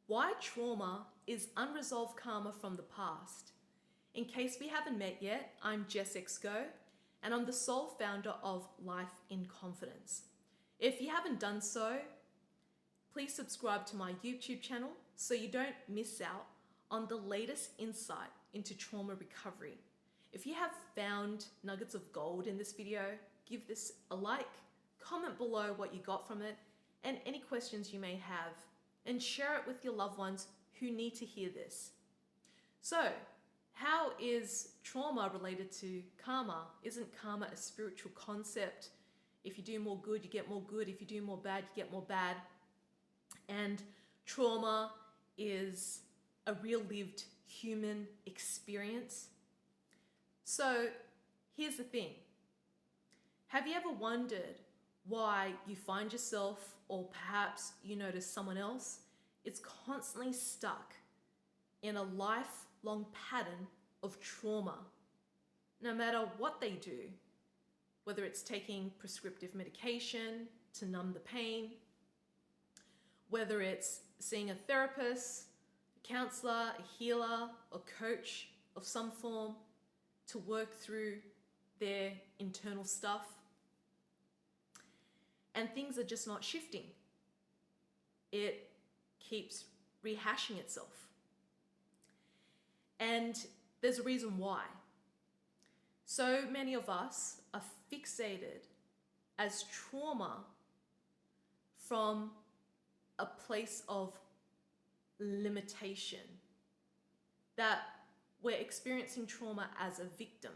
Why trauma is unresolved karma from the past. In case we haven't met yet, I'm Jess X Goh, and I'm the sole founder of Life in Confidence. If you haven't done so, please subscribe to my YouTube channel so you don't miss out on the latest insight into trauma recovery. If you have found nuggets of gold in this video, give this a like, comment below what you got from it, and any questions you may have, and share it with your loved ones who need to hear this. So, how is trauma related to karma? Isn't karma a spiritual concept? If you do more good, you get more good. If you do more bad, you get more bad. And trauma is a real lived human experience. So here's the thing. Have you ever wondered why you find yourself, or perhaps you notice someone else, is constantly stuck in a lifelong pattern of trauma? No matter what they do, whether it's taking prescriptive medication to numb the pain, whether it's seeing a therapist, a counselor, a healer, or coach of some form to work through their internal stuff, and things are just not shifting. It keeps rehashing itself. And there's a reason why. So many of us are fixated as trauma from a place of limitation, that we're experiencing trauma as a victim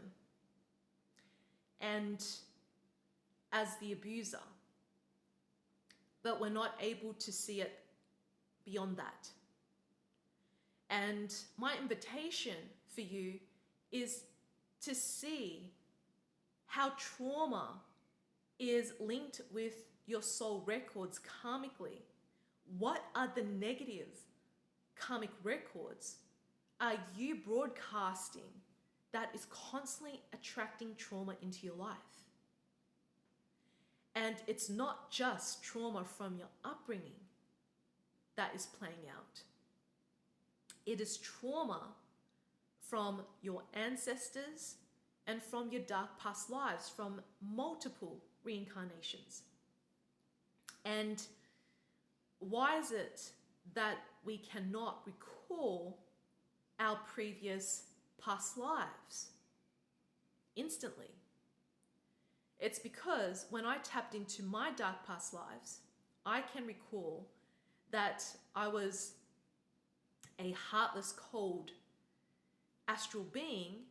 and as the abuser, but we're not able to see it beyond that. And my invitation for you is to see how trauma is linked with your soul records karmically. What are the negative karmic records are you broadcasting that is constantly attracting trauma into your life? And it's not just trauma from your upbringing that is playing out. It is trauma from your ancestors and from your dark past lives, from multiple reincarnations. And why is it that we cannot recall our previous past lives instantly? It's because when I tapped into my dark past lives, I can recall that I was a heartless, cold astral being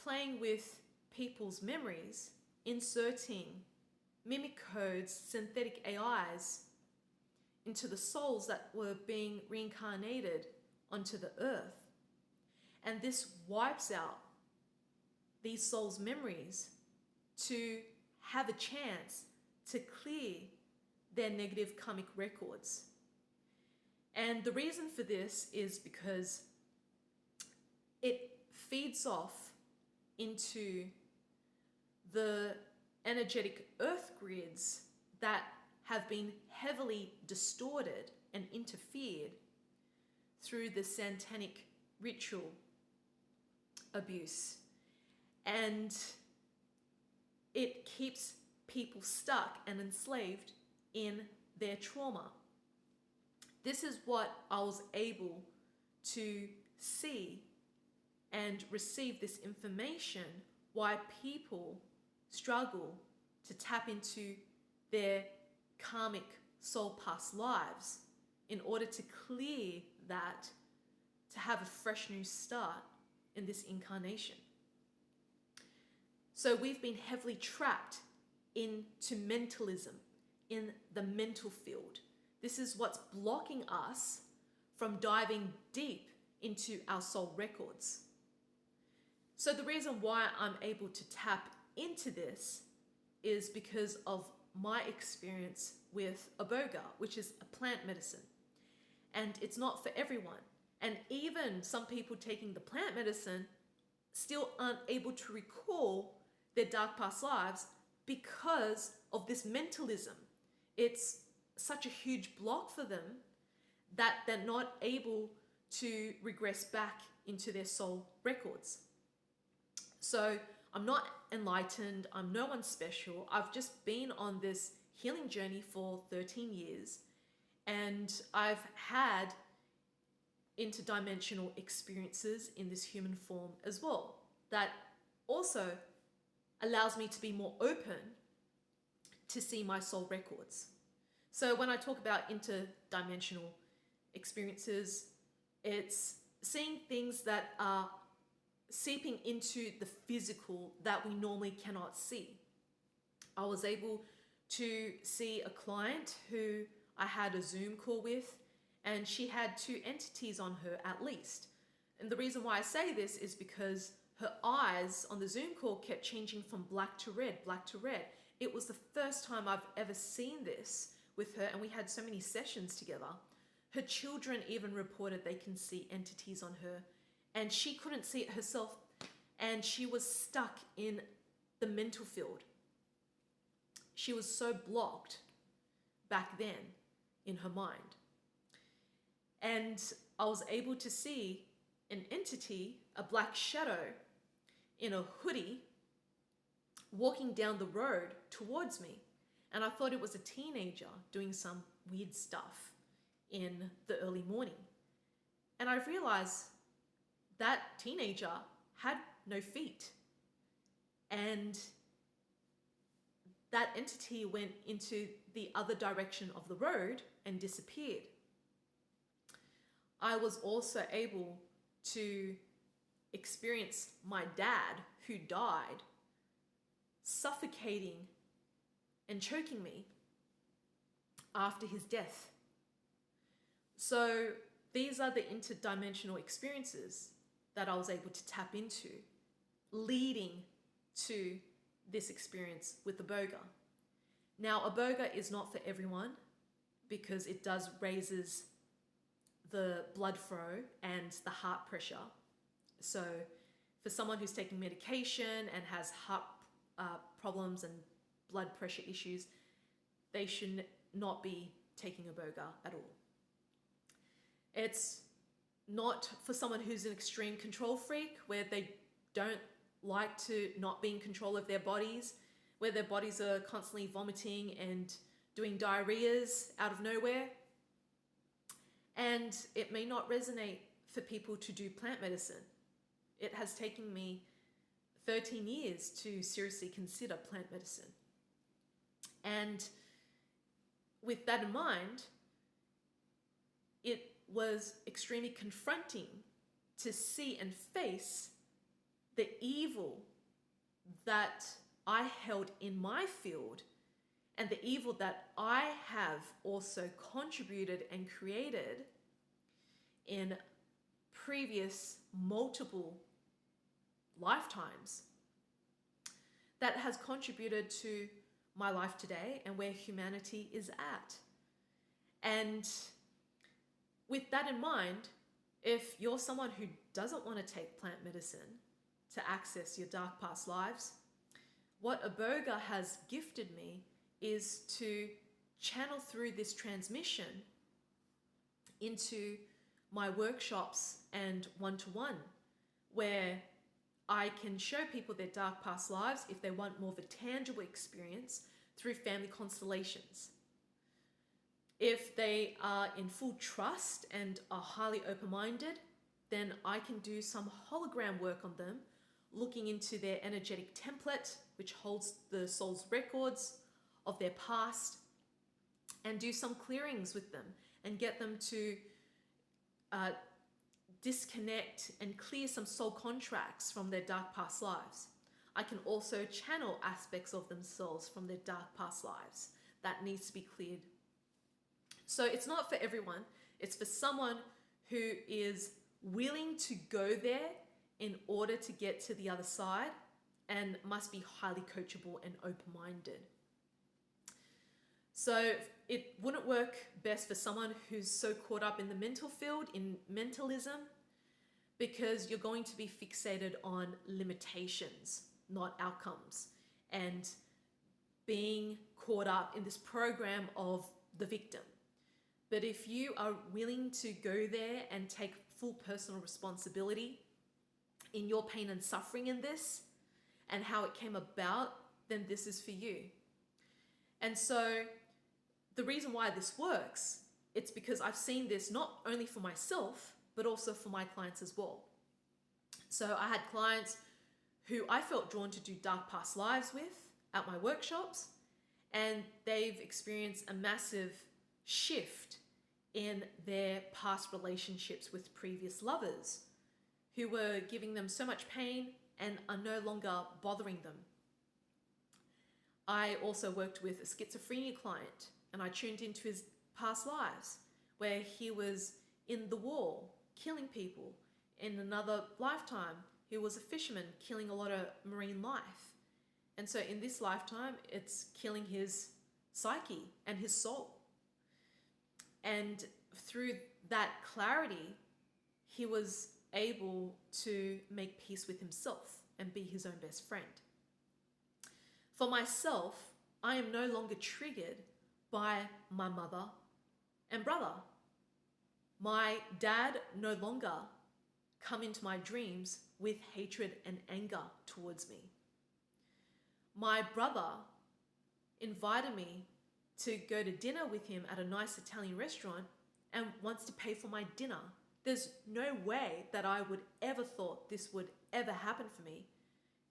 playing with people's memories, inserting mimic codes, synthetic AIs into the souls that were being reincarnated onto the earth. And this wipes out these souls' memories to have a chance to clear their negative karmic records. And the reason for this is because it feeds off into the energetic earth grids that have been heavily distorted and interfered through the satanic ritual abuse. And it keeps people stuck and enslaved in their trauma. This is what I was able to see and receive this information, why people struggle to tap into their karmic soul past lives in order to clear that, to have a fresh new start in this incarnation. So we've been heavily trapped into mentalism, in the mental field. This is what's blocking us from diving deep into our soul records. So the reason why I'm able to tap into this is because of my experience with iboga, which is a plant medicine. And it's not for everyone. And even some people taking the plant medicine still aren't able to recall their dark past lives because of this mentalism. It's such a huge block for them that they're not able to regress back into their soul records. So I'm not enlightened, I'm no one special. I've just been on this healing journey for 13 years, and I've had interdimensional experiences in this human form as well. That also allows me to be more open to see my soul records. So when I talk about interdimensional experiences, it's seeing things that are seeping into the physical that we normally cannot see. I was able to see a client who I had a Zoom call with, and she had 2 entities on her at least. And the reason why I say this is because her eyes on the Zoom call kept changing from black to red, black to red. It was the first time I've ever seen this with her, and we had so many sessions together. Her children even reported they can see entities on her, and she couldn't see it herself, and she was stuck in the mental field. She was so blocked back then in her mind. And I was able to see an entity, a black shadow in a hoodie, walking down the road towards me. And I thought it was a teenager doing some weird stuff in the early morning. And I realized that teenager had no feet. And that entity went into the other direction of the road and disappeared. I was also able to experience my dad, who died, suffocating and choking me after his death. So these are the interdimensional experiences that I was able to tap into, leading to this experience with iboga. Now, iboga is not for everyone because it does raises the blood flow and the heart pressure. So for someone who's taking medication and has heart problems and blood pressure issues, they should not be taking iboga at all. It's not for someone who's an extreme control freak, where they don't like to not be in control of their bodies, where their bodies are constantly vomiting and doing diarrheas out of nowhere. And it may not resonate for people to do plant medicine. It has taken me 13 years to seriously consider plant medicine. And with that in mind, it was extremely confronting to see and face the evil that I held in my field, and the evil that I have also contributed and created in previous multiple lifetimes, that has contributed to my life today and where humanity is at. And with that in mind, if you're someone who doesn't want to take plant medicine to access your dark past lives, what iboga has gifted me is to channel through this transmission into my workshops and one-to-one, where I can show people their dark past lives if they want more of a tangible experience through family constellations. If they are in full trust and are highly open-minded, then I can do some hologram work on them, looking into their energetic template, which holds the soul's records of their past, and do some clearings with them and get them to disconnect and clear some soul contracts from their dark past lives. I can also channel aspects of themselves from their dark past lives that needs to be cleared. So it's not for everyone. It's for someone who is willing to go there in order to get to the other side, and must be highly coachable and open-minded. So it wouldn't work best for someone who's so caught up in the mental field, in mentalism, because you're going to be fixated on limitations, not outcomes, and being caught up in this program of the victim. But if you are willing to go there and take full personal responsibility in your pain and suffering in this and how it came about, then this is for you. And so the reason why this works, it's because I've seen this not only for myself, but also for my clients as well. So I had clients who I felt drawn to do dark past lives with at my workshops, and they've experienced a massive shift in their past relationships with previous lovers who were giving them so much pain and are no longer bothering them. I also worked with a schizophrenia client, and I tuned into his past lives where he was in the war, killing people. In another lifetime, he was a fisherman, killing a lot of marine life. And so in this lifetime, it's killing his psyche and his soul. And through that clarity, he was able to make peace with himself and be his own best friend. For myself, I am no longer triggered by my mother and brother. My dad no longer come into my dreams with hatred and anger towards me. My brother invited me to go to dinner with him at a nice Italian restaurant and wants to pay for my dinner. There's no way that I would ever thought this would ever happen for me,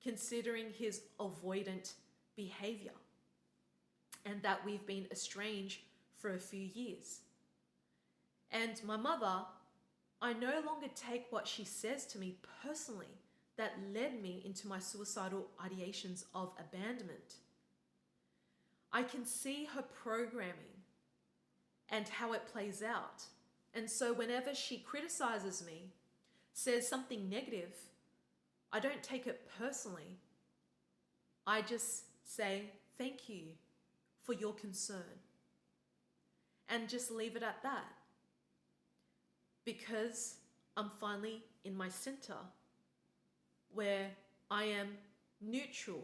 considering his avoidant behavior and that we've been estranged for a few years. And my mother, I no longer take what she says to me personally that led me into my suicidal ideations of abandonment. I can see her programming and how it plays out. And so whenever she criticizes me, says something negative, I don't take it personally. I just say, thank you for your concern. And just leave it at that. Because I'm finally in my center where I am neutral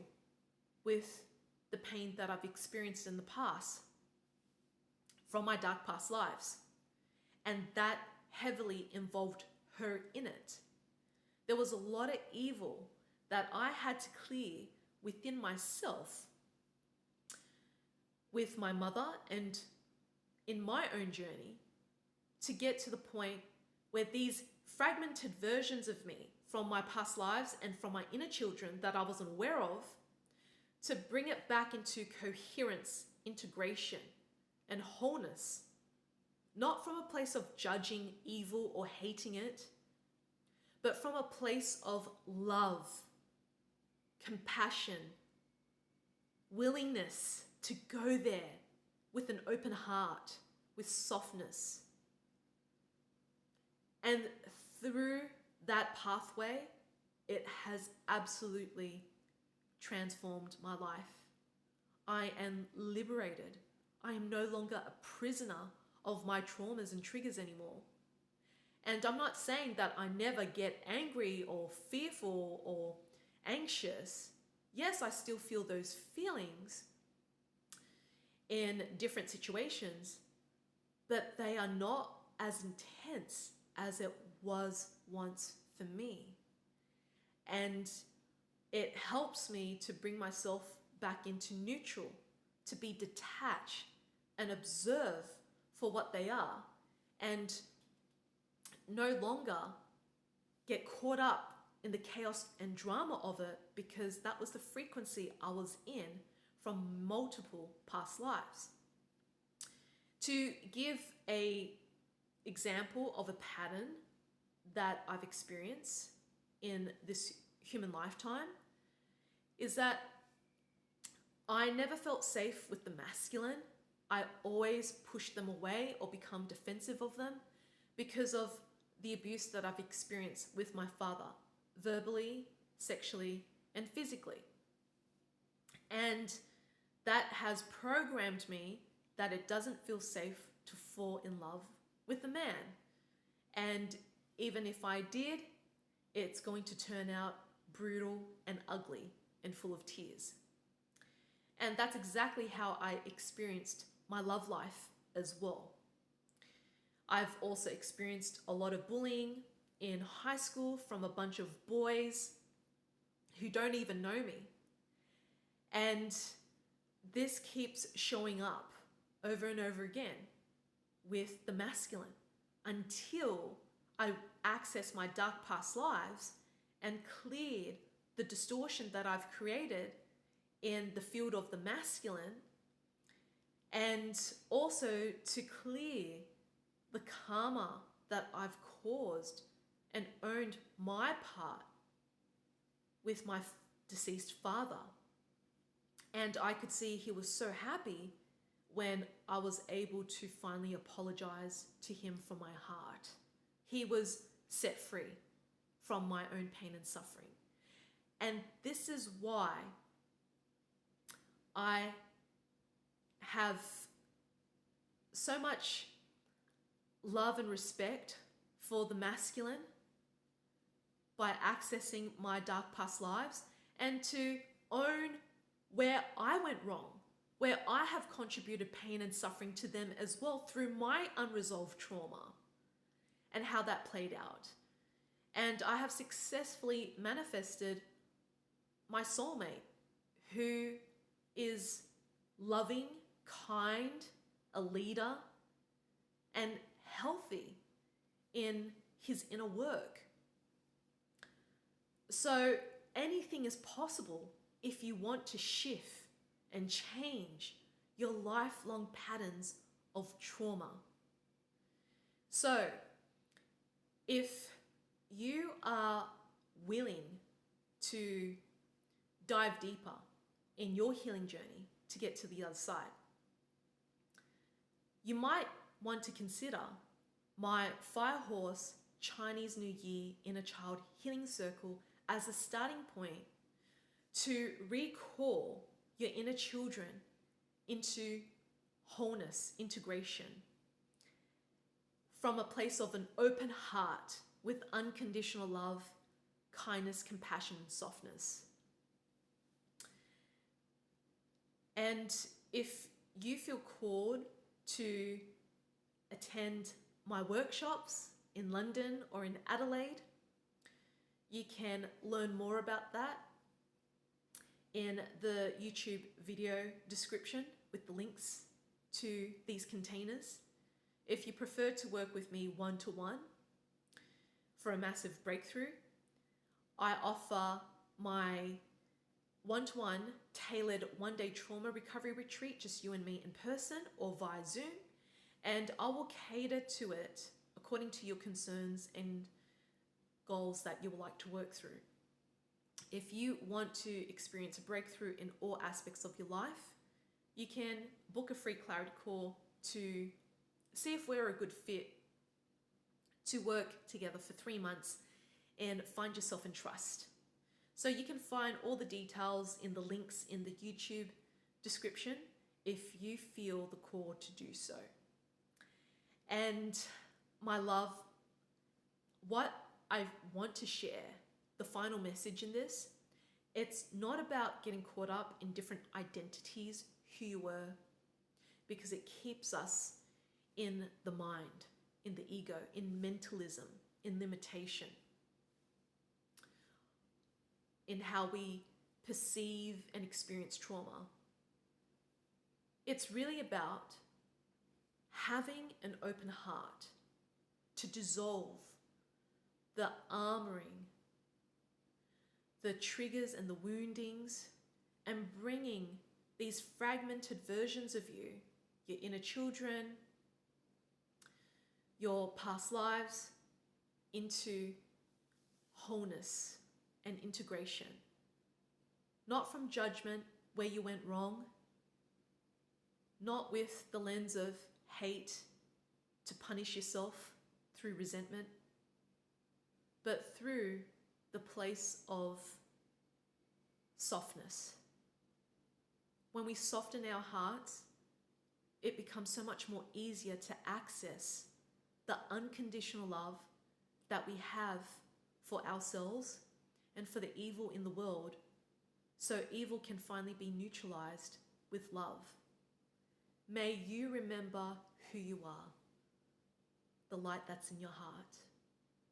with the pain that I've experienced in the past from my dark past lives. And that heavily involved her in it. There was a lot of evil that I had to clear within myself with my mother and in my own journey to get to the point where these fragmented versions of me from my past lives and from my inner children that I wasn't aware of, to bring it back into coherence, integration, and wholeness, not from a place of judging evil or hating it, but from a place of love, compassion, willingness to go there with an open heart, with softness. And through that pathway, it has absolutely transformed my life. I am liberated. I am no longer a prisoner of my traumas and triggers anymore. And I'm not saying that I never get angry or fearful or anxious. Yes, I still feel those feelings in different situations, but they are not as intense as it was once for me. And it helps me to bring myself back into neutral, to be detached and observe for what they are, and no longer get caught up in the chaos and drama of it, because that was the frequency I was in from multiple past lives. To give a example of a pattern that I've experienced in this human lifetime is that I never felt safe with the masculine. I always pushed them away or become defensive of them because of the abuse that I've experienced with my father, verbally, sexually, and physically. And that has programmed me that it doesn't feel safe to fall in love with a man. And even if I did, it's going to turn out brutal and ugly and full of tears. And that's exactly how I experienced my love life as well. I've also experienced a lot of bullying in high school from a bunch of boys who don't even know me. And this keeps showing up over and over again with the masculine until I access my dark past lives and cleared the distortion that I've created in the field of the masculine, and also to clear the karma that I've caused and owned my part with my deceased father. And I could see he was so happy when I was able to finally apologize to him for my heart. He was set free from my own pain and suffering. And this is why I have so much love and respect for the masculine by accessing my dark past lives, and to own where I went wrong, where I have contributed pain and suffering to them as well through my unresolved trauma and how that played out. And I have successfully manifested my soulmate, who is loving, kind, a leader, and healthy in his inner work. So anything is possible if you want to shift and change your lifelong patterns of trauma. So if you are willing to dive deeper in your healing journey to get to the other side, you might want to consider my Fire Horse Chinese New Year Inner Child Healing Circle as a starting point to recall your inner children into wholeness, integration, from a place of an open heart with unconditional love, kindness, compassion, and softness. And if you feel called to attend my workshops in London or in Adelaide, you can learn more about that in the YouTube video description with the links to these containers. If you prefer to work with me one-to-one for a massive breakthrough, I offer my one-to-one tailored one-day trauma recovery retreat, just you and me in person or via Zoom, and I will cater to it according to your concerns and goals that you would like to work through. If you want to experience a breakthrough in all aspects of your life, you can book a free clarity call to see if we're a good fit to work together for 3 months and find yourself in trust. So you can find all the details in the links in the YouTube description if you feel the call to do so. And my love, what I want to share, the final message in this, it's not about getting caught up in different identities, who you were, because it keeps us in the mind, in the ego, in mentalism, in limitation, in how we perceive and experience trauma. It's really about having an open heart to dissolve the armoring, the triggers and the woundings, and bringing these fragmented versions of you, your inner children, your past lives, into wholeness and integration. Not from judgment where you went wrong, not with the lens of hate to punish yourself through resentment, but through the place of softness. When we soften our hearts, it becomes so much more easier to access the unconditional love that we have for ourselves and for the evil in the world, so evil can finally be neutralized with love. May you remember who you are. the light that's in your heart.